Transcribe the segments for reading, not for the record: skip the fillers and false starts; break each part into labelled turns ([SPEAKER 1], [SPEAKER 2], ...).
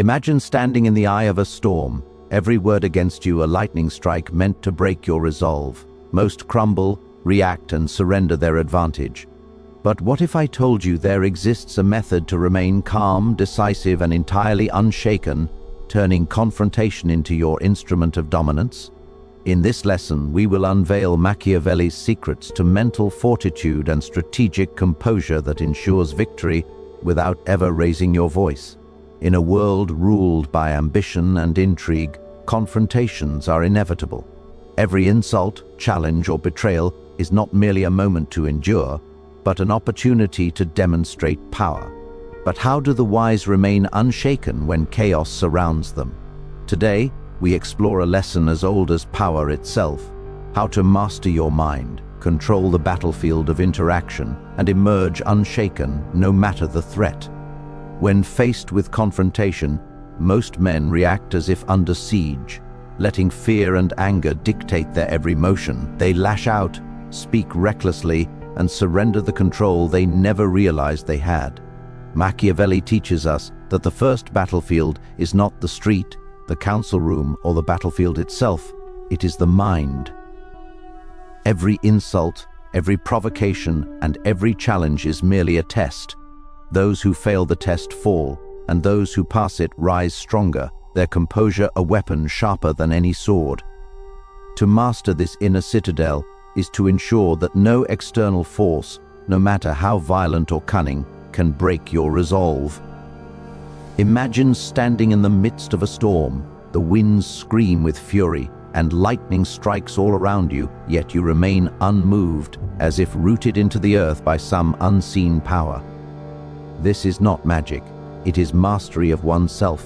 [SPEAKER 1] Imagine standing in the eye of a storm, every word against you a lightning strike meant to break your resolve. Most crumble, react, and surrender their advantage. But what if I told you there exists a method to remain calm, decisive, and entirely unshaken, turning confrontation into your instrument of dominance? In this lesson, we will unveil Machiavelli's secrets to mental fortitude and strategic composure that ensures victory without ever raising your voice. In a world ruled by ambition and intrigue, confrontations are inevitable. Every insult, challenge, or betrayal is not merely a moment to endure, but an opportunity to demonstrate power. But how do the wise remain unshaken when chaos surrounds them? Today, we explore a lesson as old as power itself: how to master your mind, control the battlefield of interaction, and emerge unshaken no matter the threat. When faced with confrontation, most men react as if under siege, letting fear and anger dictate their every motion. They lash out, speak recklessly, and surrender the control they never realized they had. Machiavelli teaches us that the first battlefield is not the street, the council room, or the battlefield itself. It is the mind. Every insult, every provocation, and every challenge is merely a test. Those who fail the test fall, and those who pass it rise stronger, their composure a weapon sharper than any sword. To master this inner citadel is to ensure that no external force, no matter how violent or cunning, can break your resolve. Imagine standing in the midst of a storm. The winds scream with fury, and lightning strikes all around you, yet you remain unmoved, as if rooted into the earth by some unseen power. This is not magic, it is mastery of oneself.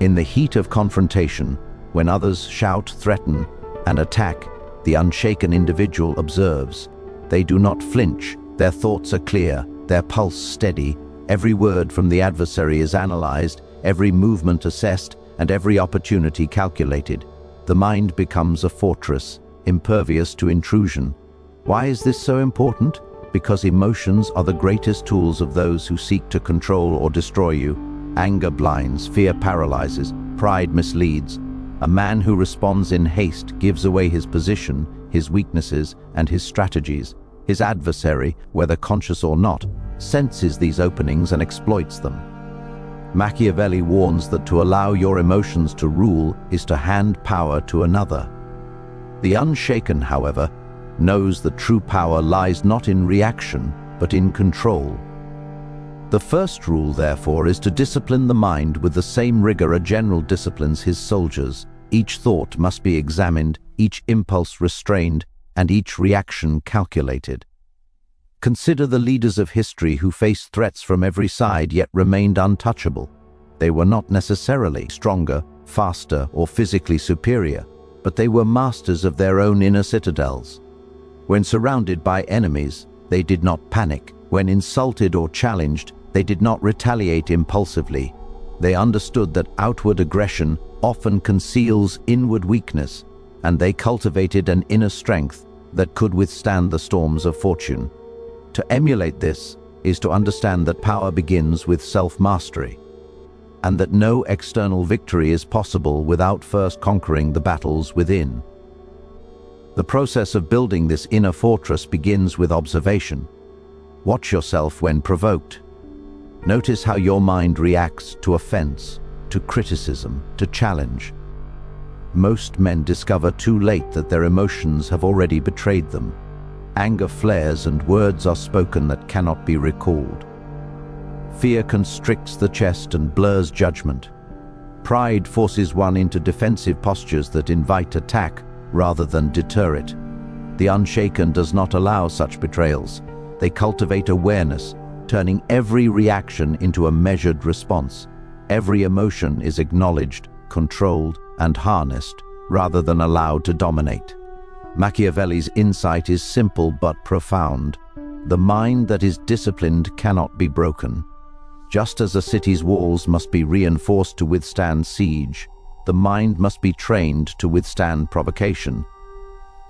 [SPEAKER 1] In the heat of confrontation, when others shout, threaten, and attack, the unshaken individual observes. They do not flinch, their thoughts are clear, their pulse steady. Every word from the adversary is analyzed, every movement assessed, and every opportunity calculated. The mind becomes a fortress, impervious to intrusion. Why is this so important? Because emotions are the greatest tools of those who seek to control or destroy you. Anger blinds, fear paralyzes, pride misleads. A man who responds in haste gives away his position, his weaknesses, and his strategies. His adversary, whether conscious or not, senses these openings and exploits them. Machiavelli warns that to allow your emotions to rule is to hand power to another. The unshaken, however, knows that true power lies not in reaction, but in control. The first rule, therefore, is to discipline the mind with the same rigor a general disciplines his soldiers. Each thought must be examined, each impulse restrained, and each reaction calculated. Consider the leaders of history who faced threats from every side yet remained untouchable. They were not necessarily stronger, faster, or physically superior, but they were masters of their own inner citadels. When surrounded by enemies, they did not panic. When insulted or challenged, they did not retaliate impulsively. They understood that outward aggression often conceals inward weakness, and they cultivated an inner strength that could withstand the storms of fortune. To emulate this is to understand that power begins with self-mastery, and that no external victory is possible without first conquering the battles within. The process of building this inner fortress begins with observation. Watch yourself when provoked. Notice how your mind reacts to offense, to criticism, to challenge. Most men discover too late that their emotions have already betrayed them. Anger flares and words are spoken that cannot be recalled. Fear constricts the chest and blurs judgment. Pride forces one into defensive postures that invite attack rather than deter it. The unshaken does not allow such betrayals. They cultivate awareness, turning every reaction into a measured response. Every emotion is acknowledged, controlled, and harnessed, rather than allowed to dominate. Machiavelli's insight is simple but profound. The mind that is disciplined cannot be broken. Just as a city's walls must be reinforced to withstand siege, the mind must be trained to withstand provocation.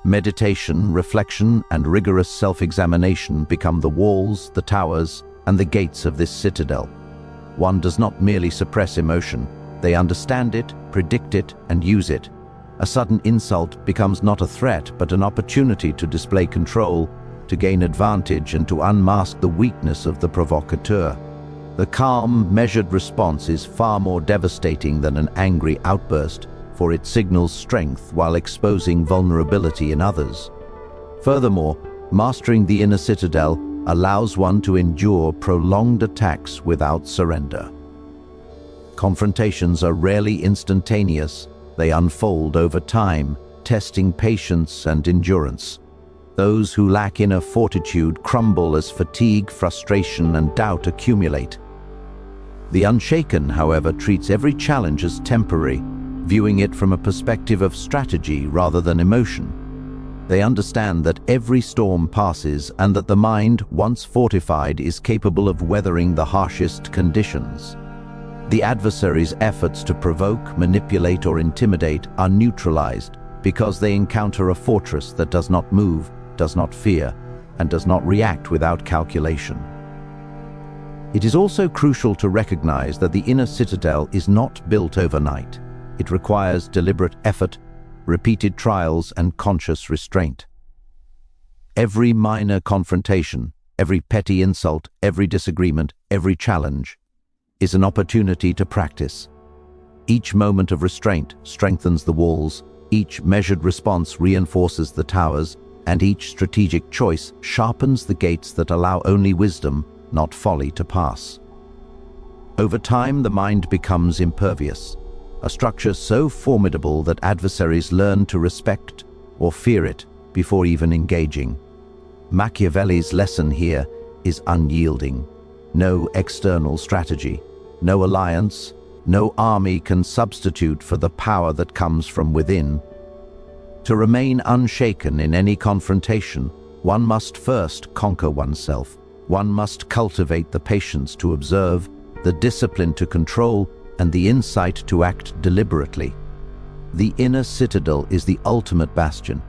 [SPEAKER 1] Meditation, reflection, and rigorous self-examination become the walls, the towers, and the gates of this citadel. one does not merely suppress emotion. They understand it, predict it, and use it. A sudden insult becomes not a threat, but an opportunity to display control, to gain advantage, and to unmask the weakness of the provocateur. The calm, measured response is far more devastating than an angry outburst, for it signals strength while exposing vulnerability in others. Furthermore, mastering the inner citadel allows one to endure prolonged attacks without surrender. Confrontations are rarely instantaneous. They unfold over time, testing patience and endurance. Those who lack inner fortitude crumble as fatigue, frustration, and doubt accumulate. The unshaken, however, treats every challenge as temporary, viewing it from a perspective of strategy rather than emotion. They understand that every storm passes and that the mind, once fortified, is capable of weathering the harshest conditions. The adversary's efforts to provoke, manipulate, or intimidate are neutralized because they encounter a fortress that does not move, does not fear, and does not react without calculation. It is also crucial to recognize that the inner citadel is not built overnight. It requires deliberate effort, repeated trials, and conscious restraint. Every minor confrontation, every petty insult, every disagreement, every challenge is an opportunity to practice. Each moment of restraint strengthens the walls, each measured response reinforces the towers, and each strategic choice sharpens the gates that allow only wisdom, not folly, to pass. Over time, the mind becomes impervious, a structure so formidable that adversaries learn to respect or fear it before even engaging. Machiavelli's lesson here is unyielding. No external strategy, no alliance, no army can substitute for the power that comes from within. To remain unshaken in any confrontation, one must first conquer oneself. One must cultivate the patience to observe, the discipline to control, and the insight to act deliberately. The inner citadel is the ultimate bastion,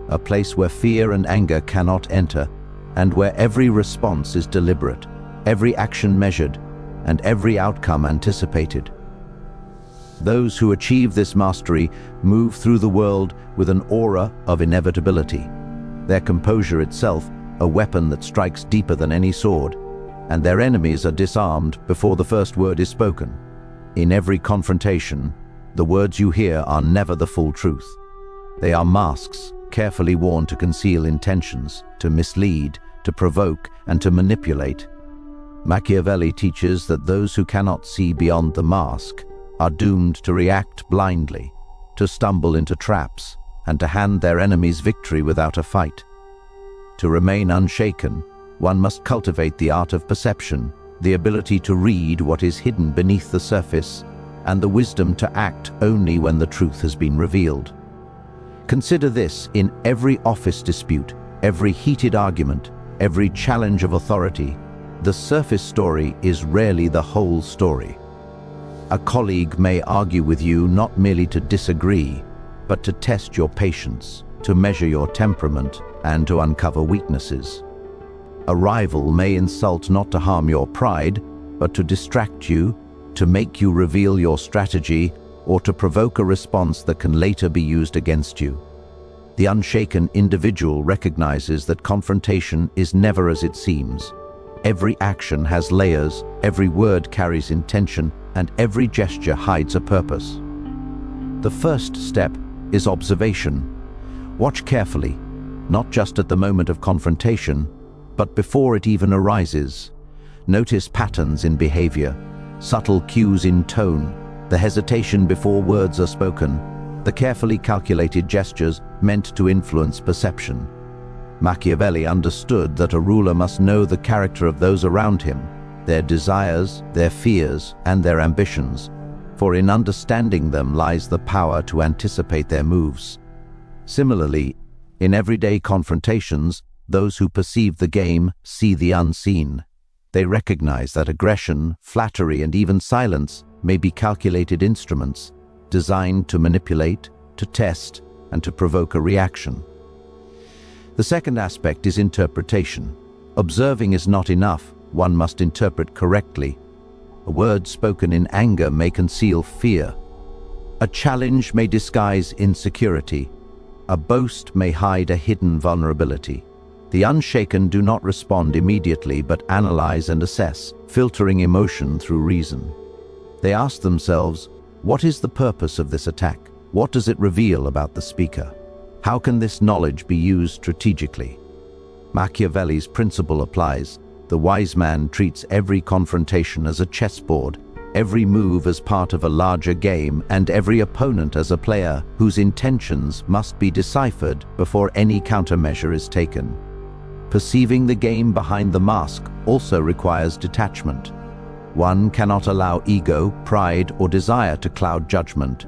[SPEAKER 1] a place where fear and anger cannot enter, and where every response is deliberate, every action measured, and every outcome anticipated. Those who achieve this mastery move through the world with an aura of inevitability, their composure itself a weapon that strikes deeper than any sword, and their enemies are disarmed before the first word is spoken. In every confrontation, the words you hear are never the full truth. They are masks, carefully worn to conceal intentions, to mislead, to provoke, and to manipulate. Machiavelli teaches that those who cannot see beyond the mask are doomed to react blindly, to stumble into traps, and to hand their enemies victory without a fight. To remain unshaken, one must cultivate the art of perception, the ability to read what is hidden beneath the surface, and the wisdom to act only when the truth has been revealed. Consider this: in every office dispute, every heated argument, every challenge of authority, the surface story is rarely the whole story. A colleague may argue with you not merely to disagree, but to test your patience, to measure your temperament, and to uncover weaknesses. A rival may insult not to harm your pride, but to distract you, to make you reveal your strategy, or to provoke a response that can later be used against you. The unshaken individual recognizes that confrontation is never as it seems. Every action has layers, every word carries intention, and every gesture hides a purpose. The first step is observation. Watch carefully, not just at the moment of confrontation, but before it even arises. Notice patterns in behavior, subtle cues in tone, the hesitation before words are spoken, the carefully calculated gestures meant to influence perception. Machiavelli understood that a ruler must know the character of those around him, their desires, their fears, and their ambitions, for in understanding them lies the power to anticipate their moves. Similarly, in everyday confrontations, those who perceive the game see the unseen. They recognize that aggression, flattery, and even silence may be calculated instruments, designed to manipulate, to test, and to provoke a reaction. The second aspect is interpretation. Observing is not enough, one must interpret correctly. A word spoken in anger may conceal fear. A challenge may disguise insecurity. A boast may hide a hidden vulnerability. The unshaken do not respond immediately but analyze and assess, filtering emotion through reason. They ask themselves, what is the purpose of this attack? What does it reveal about the speaker? How can this knowledge be used strategically? Machiavelli's principle applies. The wise man treats every confrontation as a chessboard, every move as part of a larger game, and every opponent as a player whose intentions must be deciphered before any countermeasure is taken. Perceiving the game behind the mask also requires detachment. One cannot allow ego, pride, or desire to cloud judgment.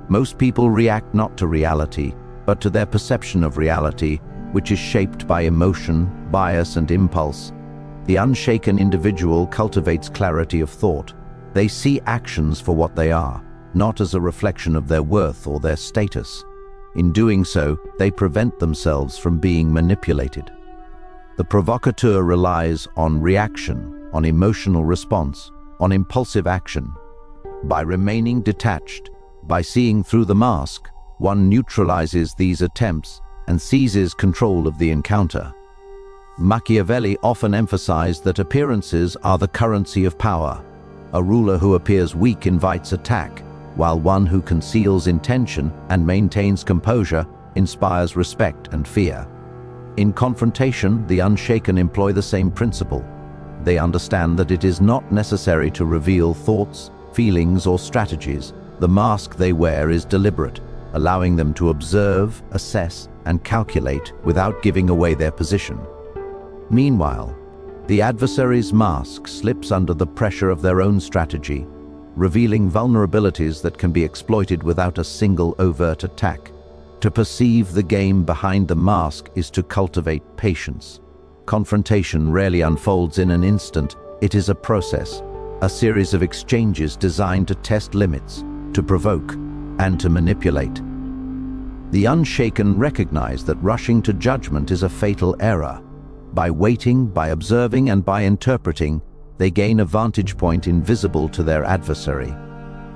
[SPEAKER 1] Most people react not to reality, but to their perception of reality, which is shaped by emotion, bias, and impulse. The unshaken individual cultivates clarity of thought. They see actions for what they are, not as a reflection of their worth or their status. In doing so, they prevent themselves from being manipulated. The provocateur relies on reaction, on emotional response, on impulsive action. By remaining detached, by seeing through the mask, one neutralizes these attempts and seizes control of the encounter. Machiavelli often emphasized that appearances are the currency of power. A ruler who appears weak invites attack, while one who conceals intention and maintains composure inspires respect and fear. In confrontation, the unshaken employ the same principle. They understand that it is not necessary to reveal thoughts, feelings, or strategies. The mask they wear is deliberate, allowing them to observe, assess, and calculate without giving away their position. Meanwhile, the adversary's mask slips under the pressure of their own strategy, revealing vulnerabilities that can be exploited without a single overt attack. To perceive the game behind the mask is to cultivate patience. Confrontation rarely unfolds in an instant. It is a process, a series of exchanges designed to test limits, to provoke, and to manipulate. The unshaken recognize that rushing to judgment is a fatal error. By waiting, by observing, and by interpreting, they gain a vantage point invisible to their adversary.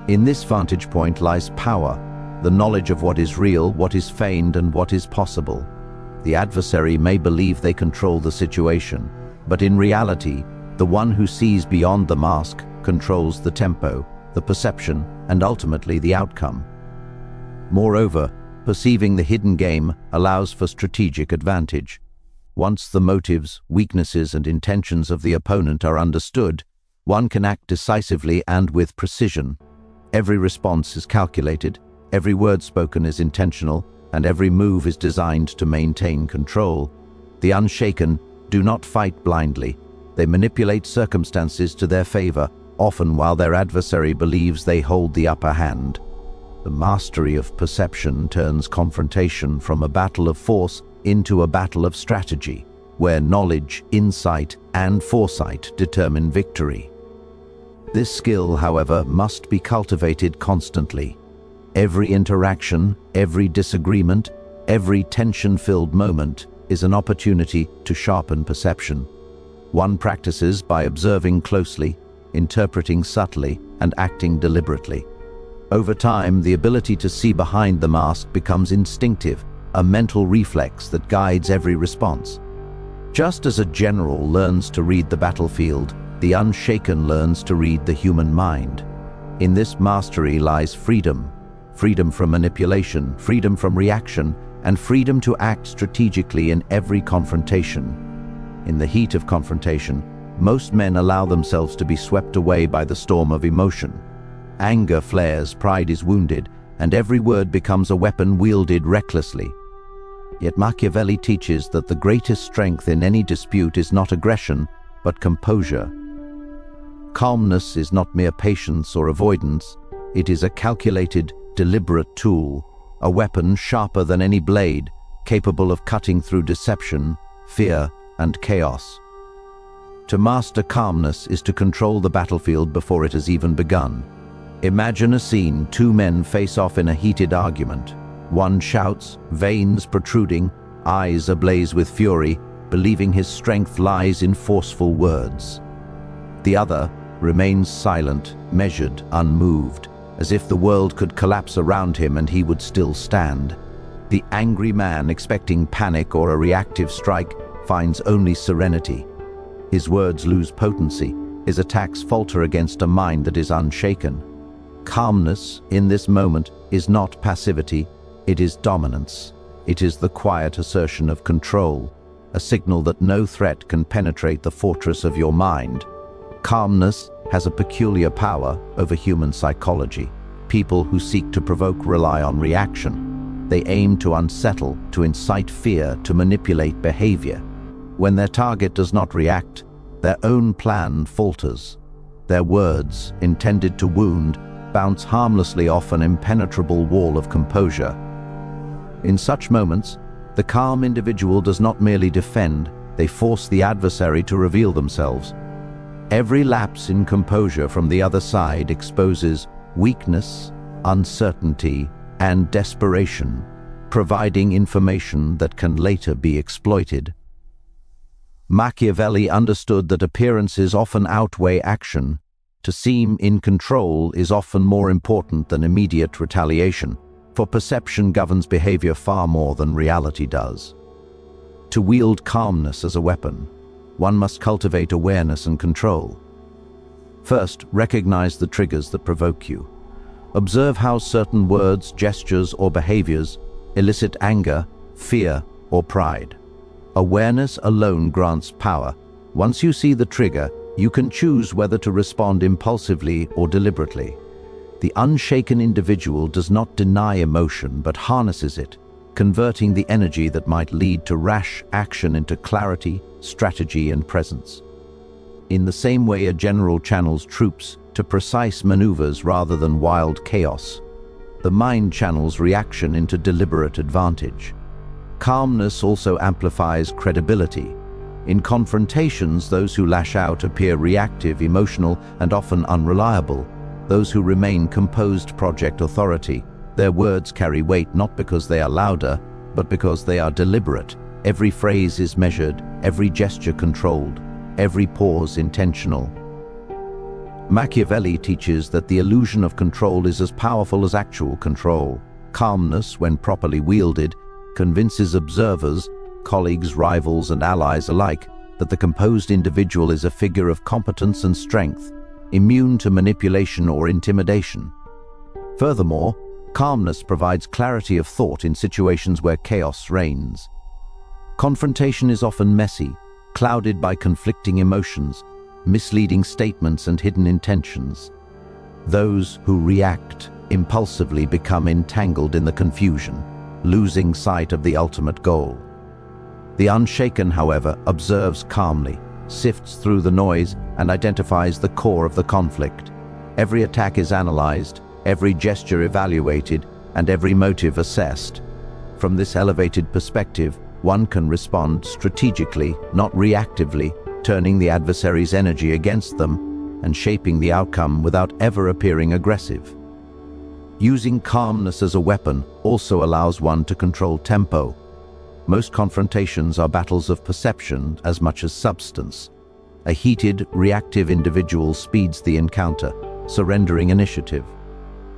[SPEAKER 1] In this vantage point lies power, the knowledge of what is real, what is feigned, and what is possible. The adversary may believe they control the situation, but in reality, the one who sees beyond the mask controls the tempo, the perception, and ultimately the outcome. Moreover, perceiving the hidden game allows for strategic advantage. Once the motives, weaknesses, and intentions of the opponent are understood, one can act decisively and with precision. Every response is calculated, every word spoken is intentional, and every move is designed to maintain control. The unshaken do not fight blindly. They manipulate circumstances to their favor, often while their adversary believes they hold the upper hand. The mastery of perception turns confrontation from a battle of force into a battle of strategy, where knowledge, insight, and foresight determine victory. This skill, however, must be cultivated constantly. Every interaction, every disagreement, every tension-filled moment is an opportunity to sharpen perception. One practices by observing closely, interpreting subtly, and acting deliberately. Over time, the ability to see behind the mask becomes instinctive, a mental reflex that guides every response. Just as a general learns to read the battlefield, the unshaken learns to read the human mind. In this mastery lies freedom. Freedom from manipulation, freedom from reaction, and freedom to act strategically in every confrontation. In the heat of confrontation, most men allow themselves to be swept away by the storm of emotion. Anger flares, pride is wounded, and every word becomes a weapon wielded recklessly. Yet Machiavelli teaches that the greatest strength in any dispute is not aggression, but composure. Calmness is not mere patience or avoidance. It is a calculated, deliberate tool, a weapon sharper than any blade, capable of cutting through deception, fear, and chaos. To master calmness is to control the battlefield before it has even begun. Imagine a scene: two men face off in a heated argument. One shouts, veins protruding, eyes ablaze with fury, believing his strength lies in forceful words. The other, remains silent, measured, unmoved, as if the world could collapse around him and he would still stand. The angry man, expecting panic or a reactive strike, finds only serenity. His words lose potency, his attacks falter against a mind that is unshaken. Calmness, in this moment, is not passivity, it is dominance. It is the quiet assertion of control, a signal that no threat can penetrate the fortress of your mind. Calmness has a peculiar power over human psychology. People who seek to provoke rely on reaction. They aim to unsettle, to incite fear, to manipulate behavior. When their target does not react, their own plan falters. Their words, intended to wound, bounce harmlessly off an impenetrable wall of composure. In such moments, the calm individual does not merely defend, they force the adversary to reveal themselves. Every lapse in composure from the other side exposes weakness, uncertainty, and desperation, providing information that can later be exploited. Machiavelli understood that appearances often outweigh action. To seem in control is often more important than immediate retaliation, for perception governs behavior far more than reality does. To wield calmness as a weapon, one must cultivate awareness and control. First, recognize the triggers that provoke you. Observe how certain words, gestures, or behaviors elicit anger, fear, or pride. Awareness alone grants power. Once you see the trigger, you can choose whether to respond impulsively or deliberately. The unshaken individual does not deny emotion but harnesses it, converting the energy that might lead to rash action into clarity, strategy, and presence. In the same way a general channels troops to precise maneuvers rather than wild chaos, the mind channels reaction into deliberate advantage. Calmness also amplifies credibility. In confrontations, those who lash out appear reactive, emotional, and often unreliable. Those who remain composed project authority. Their words carry weight not because they are louder, but because they are deliberate. Every phrase is measured, every gesture controlled, every pause intentional. Machiavelli teaches that the illusion of control is as powerful as actual control. Calmness, when properly wielded, convinces observers, colleagues, rivals, and allies alike that the composed individual is a figure of competence and strength, immune to manipulation or intimidation. Furthermore, calmness provides clarity of thought in situations where chaos reigns. Confrontation is often messy, clouded by conflicting emotions, misleading statements, and hidden intentions. Those who react impulsively become entangled in the confusion, losing sight of the ultimate goal. The unshaken, however, observes calmly, sifts through the noise, and identifies the core of the conflict. Every attack is analyzed, every gesture evaluated, and every motive assessed. From this elevated perspective, one can respond strategically, not reactively, turning the adversary's energy against them and shaping the outcome without ever appearing aggressive. Using calmness as a weapon also allows one to control tempo. Most confrontations are battles of perception as much as substance. A heated, reactive individual speeds the encounter, surrendering initiative.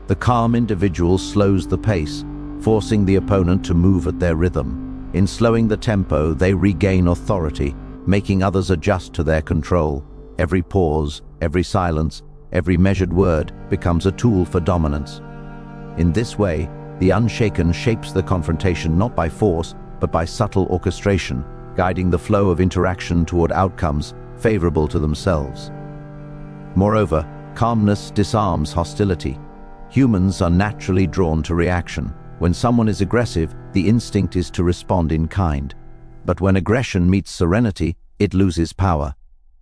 [SPEAKER 1] The calm individual slows the pace, forcing the opponent to move at their rhythm. In slowing the tempo, they regain authority, making others adjust to their control. Every pause, every silence, every measured word becomes a tool for dominance. In this way, the unshaken shapes the confrontation not by force, but by subtle orchestration, guiding the flow of interaction toward outcomes favorable to themselves. Moreover, calmness disarms hostility. Humans are naturally drawn to reaction. When someone is aggressive, the instinct is to respond in kind. But when aggression meets serenity, it loses power.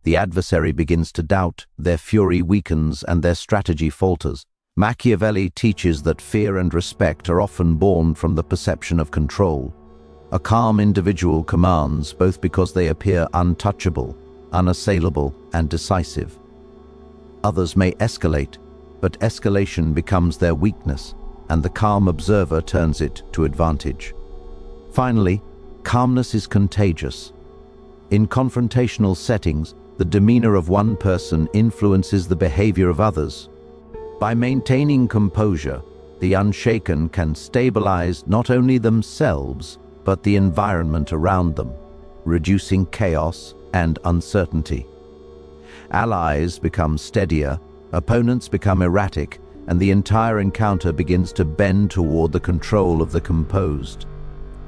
[SPEAKER 1] The adversary begins to doubt, their fury weakens, and their strategy falters. Machiavelli teaches that fear and respect are often born from the perception of control. A calm individual commands both because they appear untouchable, unassailable, and decisive. Others may escalate, but escalation becomes their weakness, and the calm observer turns it to advantage. Finally, calmness is contagious. In confrontational settings, the demeanor of one person influences the behavior of others. By maintaining composure, the unshaken can stabilize not only themselves, but the environment around them, reducing chaos and uncertainty. Allies become steadier, opponents become erratic, and the entire encounter begins to bend toward the control of the composed.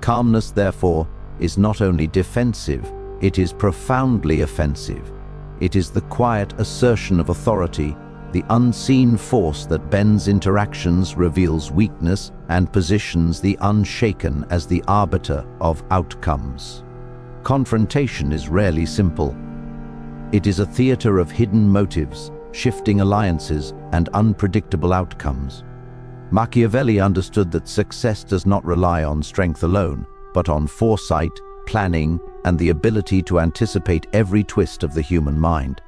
[SPEAKER 1] Calmness, therefore, is not only defensive, it is profoundly offensive. It is the quiet assertion of authority, the unseen force that bends interactions, reveals weakness, and positions the unshaken as the arbiter of outcomes. Confrontation is rarely simple. It is a theater of hidden motives, shifting alliances, and unpredictable outcomes. Machiavelli understood that success does not rely on strength alone, but on foresight, planning, and the ability to anticipate every twist of the human mind.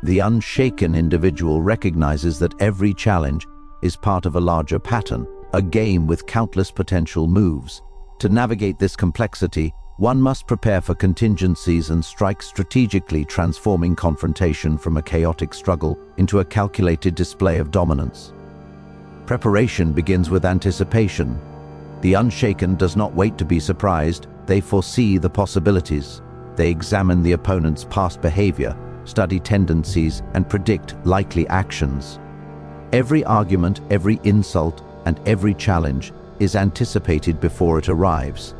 [SPEAKER 1] The unshaken individual recognizes that every challenge is part of a larger pattern, a game with countless potential moves. To navigate this complexity, one must prepare for contingencies and strike strategically, transforming confrontation from a chaotic struggle into a calculated display of dominance. Preparation begins with anticipation. The unshaken does not wait to be surprised, they foresee the possibilities. They examine the opponent's past behavior, study tendencies, and predict likely actions. Every argument, every insult, and every challenge is anticipated before it arrives,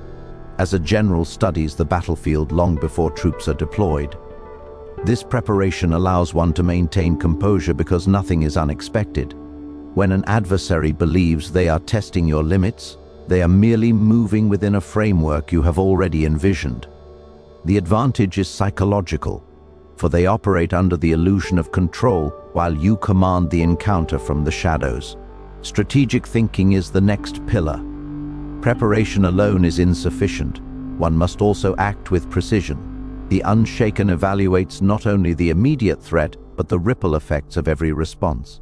[SPEAKER 1] as a general studies the battlefield long before troops are deployed. This preparation allows one to maintain composure because nothing is unexpected. When an adversary believes they are testing your limits, they are merely moving within a framework you have already envisioned. The advantage is psychological, for they operate under the illusion of control while you command the encounter from the shadows. Strategic thinking is the next pillar. Preparation alone is insufficient. One must also act with precision. The unshaken evaluates not only the immediate threat, but the ripple effects of every response.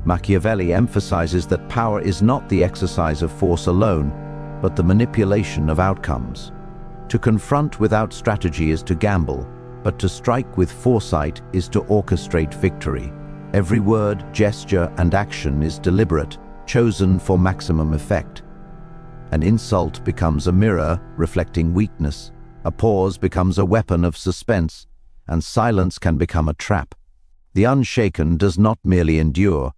[SPEAKER 1] Machiavelli emphasizes that power is not the exercise of force alone, but the manipulation of outcomes. To confront without strategy is to gamble, but to strike with foresight is to orchestrate victory. Every word, gesture, and action is deliberate, chosen for maximum effect. An insult becomes a mirror reflecting weakness, a pause becomes a weapon of suspense, and silence can become a trap. The unshaken does not merely endure,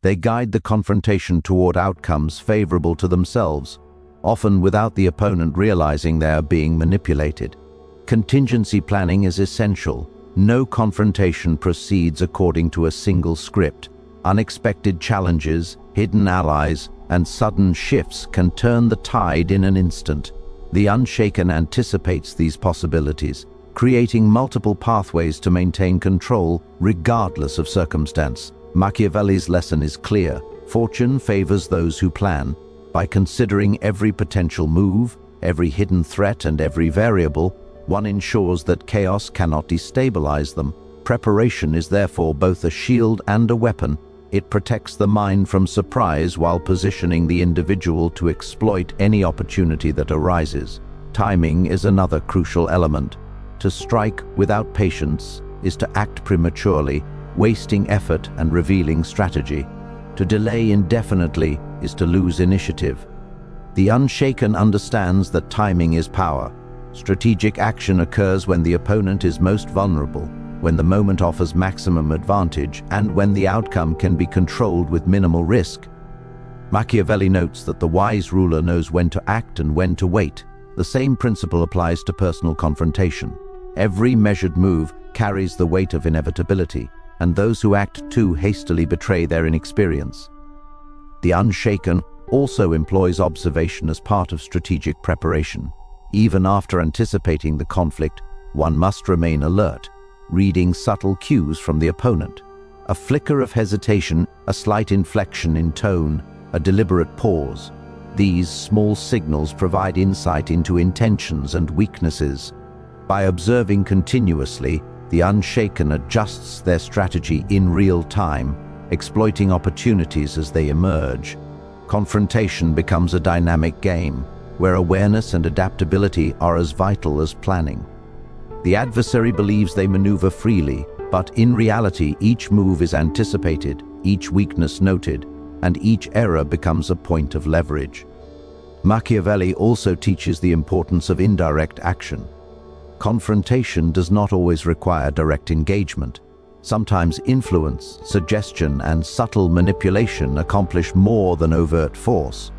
[SPEAKER 1] they guide the confrontation toward outcomes favorable to themselves, often without the opponent realizing they are being manipulated. Contingency planning is essential. No confrontation proceeds according to a single script. Unexpected challenges, hidden allies, and sudden shifts can turn the tide in an instant. The unshaken anticipates these possibilities, creating multiple pathways to maintain control regardless of circumstance. Machiavelli's lesson is clear. Fortune favors those who plan. By considering every potential move, every hidden threat, and every variable, one ensures that chaos cannot destabilize them. Preparation is therefore both a shield and a weapon. It protects the mind from surprise while positioning the individual to exploit any opportunity that arises. Timing is another crucial element. To strike without patience is to act prematurely, wasting effort and revealing strategy. To delay indefinitely is to lose initiative. The unshaken understands that timing is power. Strategic action occurs when the opponent is most vulnerable, when the moment offers maximum advantage, and when the outcome can be controlled with minimal risk. Machiavelli notes that the wise ruler knows when to act and when to wait. The same principle applies to personal confrontation. Every measured move carries the weight of inevitability, and those who act too hastily betray their inexperience. The unshaken also employs observation as part of strategic preparation. Even after anticipating the conflict, one must remain alert, reading subtle cues from the opponent. A flicker of hesitation, a slight inflection in tone, a deliberate pause. These small signals provide insight into intentions and weaknesses. By observing continuously, the unshaken adjusts their strategy in real time, exploiting opportunities as they emerge. Confrontation becomes a dynamic game, where awareness and adaptability are as vital as planning. The adversary believes they maneuver freely, but in reality, each move is anticipated, each weakness noted, and each error becomes a point of leverage. Machiavelli also teaches the importance of indirect action. Confrontation does not always require direct engagement. Sometimes influence, suggestion, and subtle manipulation accomplish more than overt force.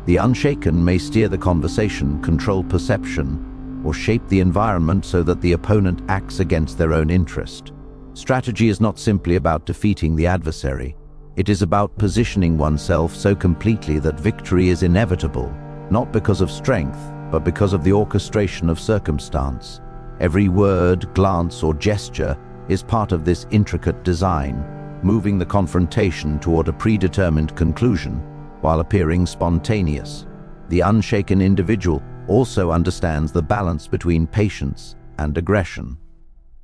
[SPEAKER 1] The unshaken may steer the conversation, control perception, or shape the environment so that the opponent acts against their own interest. Strategy is not simply about defeating the adversary. It is about positioning oneself so completely that victory is inevitable, not because of strength, but because of the orchestration of circumstance. Every word, glance, or gesture is part of this intricate design, moving the confrontation toward a predetermined conclusion while appearing spontaneous. The unshaken individual also understands the balance between patience and aggression.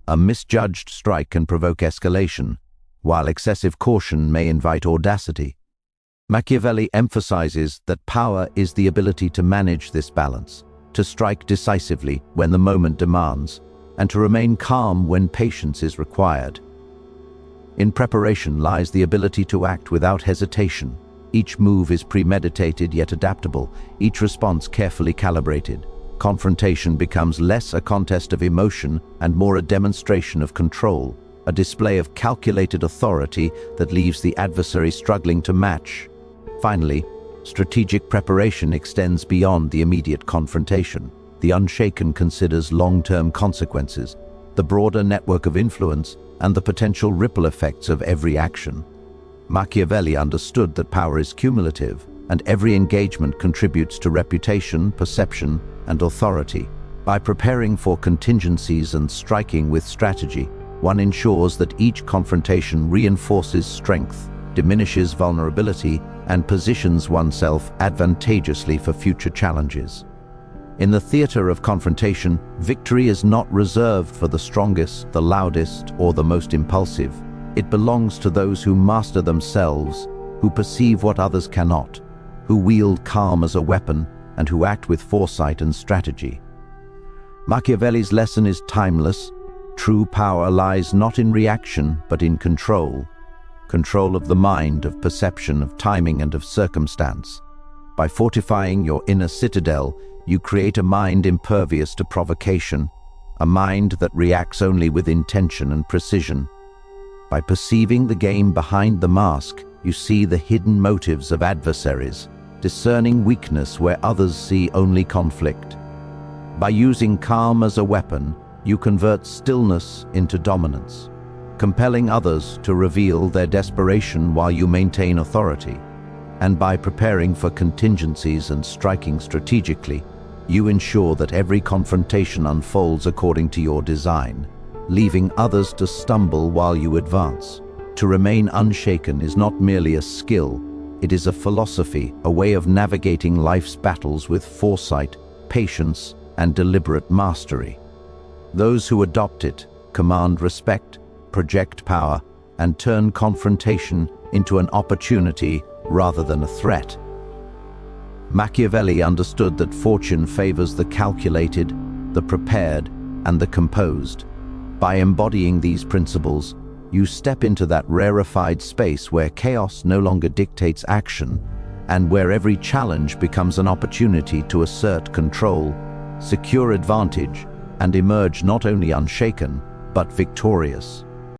[SPEAKER 1] A misjudged strike can provoke escalation, while excessive caution may invite audacity. Machiavelli emphasizes that power is the ability to manage this balance, to strike decisively when the moment demands, and to remain calm when patience is required. In preparation lies the ability to act without hesitation. Each move is premeditated yet adaptable, each response carefully calibrated. Confrontation becomes less a contest of emotion and more a demonstration of control, a display of calculated authority that leaves the adversary struggling to match. Finally, strategic preparation extends beyond the immediate confrontation. The unshaken considers long-term consequences, the broader network of influence, and the potential ripple effects of every action. Machiavelli understood that power is cumulative, and every engagement contributes to reputation, perception, and authority. By preparing for contingencies and striking with strategy, one ensures that each confrontation reinforces strength, diminishes vulnerability, and positions oneself advantageously for future challenges. In the theater of confrontation, victory is not reserved for the strongest, the loudest, or the most impulsive. It belongs to those who master themselves, who perceive what others cannot, who wield calm as a weapon, and who act with foresight and strategy. Machiavelli's lesson is timeless. True power lies not in reaction, but in control. Control of the mind, of perception, of timing, and of circumstance. By fortifying your inner citadel, you create a mind impervious to provocation, a mind that reacts only with intention and precision. By perceiving the game behind the mask, you see the hidden motives of adversaries, discerning weakness where others see only conflict. By using calm as a weapon, you convert stillness into dominance, compelling others to reveal their desperation while you maintain authority. And by preparing for contingencies and striking strategically, you ensure that every confrontation unfolds according to your design, leaving others to stumble while you advance. To remain unshaken is not merely a skill, it is a philosophy, a way of navigating life's battles with foresight, patience, and deliberate mastery. Those who adopt it command respect, project power, and turn confrontation into an opportunity rather than a threat. Machiavelli understood that fortune favors the calculated, the prepared, and the composed. By embodying these principles, you step into that rarefied space where chaos no longer dictates action, and where every challenge becomes an opportunity to assert control, secure advantage, and emerge not only unshaken, but victorious.